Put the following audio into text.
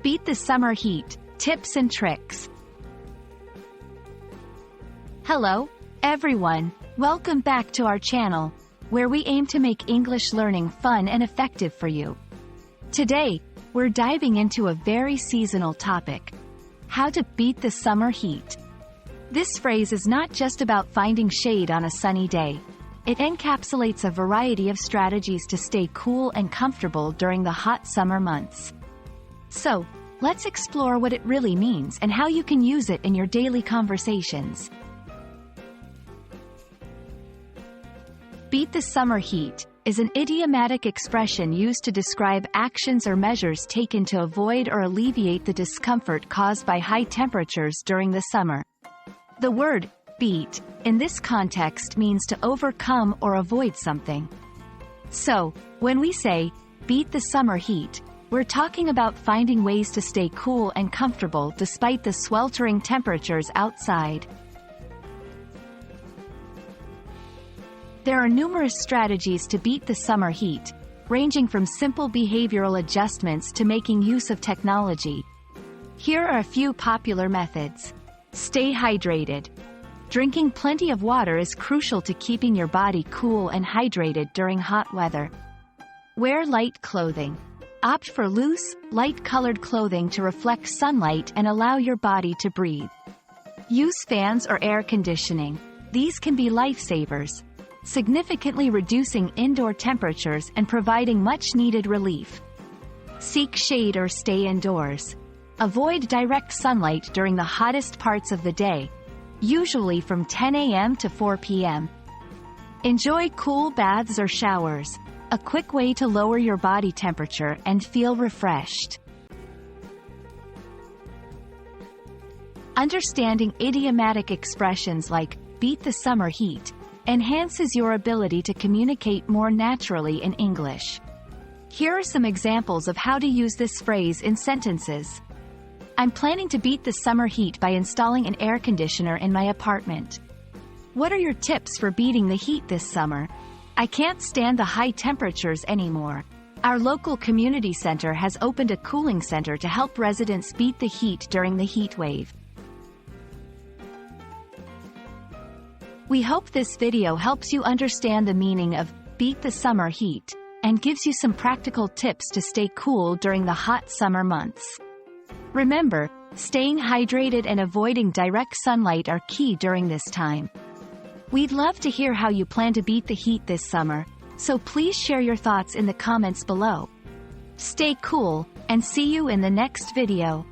Beat the summer heat, tips and tricks. Hello, everyone. Welcome back to our channel, where we aim to make English learning fun and effective for you. Today, we're diving into a very seasonal topic: how to beat the summer heat. This phrase is not just about finding shade on a sunny day. It encapsulates a variety of strategies to stay cool and comfortable during the hot summer months. So, let's explore what it really means and how you can use it in your daily conversations. Beat the summer heat is an idiomatic expression used to describe actions or measures taken to avoid or alleviate the discomfort caused by high temperatures during the summer. The word beat in this context means to overcome or avoid something. So, when we say beat the summer heat, we're talking about finding ways to stay cool and comfortable despite the sweltering temperatures outside. There are numerous strategies to beat the summer heat, ranging from simple behavioral adjustments to making use of technology. Here are a few popular methods. Stay hydrated. Drinking plenty of water is crucial to keeping your body cool and hydrated during hot weather. Wear light clothing. Opt for loose, light-colored clothing to reflect sunlight and allow your body to breathe. Use fans or air conditioning. These can be lifesavers, significantly reducing indoor temperatures and providing much-needed relief. Seek shade or stay indoors. Avoid direct sunlight during the hottest parts of the day, usually from 10 a.m. to 4 p.m. Enjoy cool baths or showers, a quick way to lower your body temperature and feel refreshed. Understanding idiomatic expressions like beat the summer heat enhances your ability to communicate more naturally in English. Here are some examples of how to use this phrase in sentences. I'm planning to beat the summer heat by installing an air conditioner in my apartment. What are your tips for beating the heat this summer? I can't stand the high temperatures anymore. Our local community center has opened a cooling center to help residents beat the heat during the heat wave. We hope this video helps you understand the meaning of beat the summer heat and gives you some practical tips to stay cool during the hot summer months. Remember, staying hydrated and avoiding direct sunlight are key during this time. We'd love to hear how you plan to beat the heat this summer, so please share your thoughts in the comments below. Stay cool, and see you in the next video.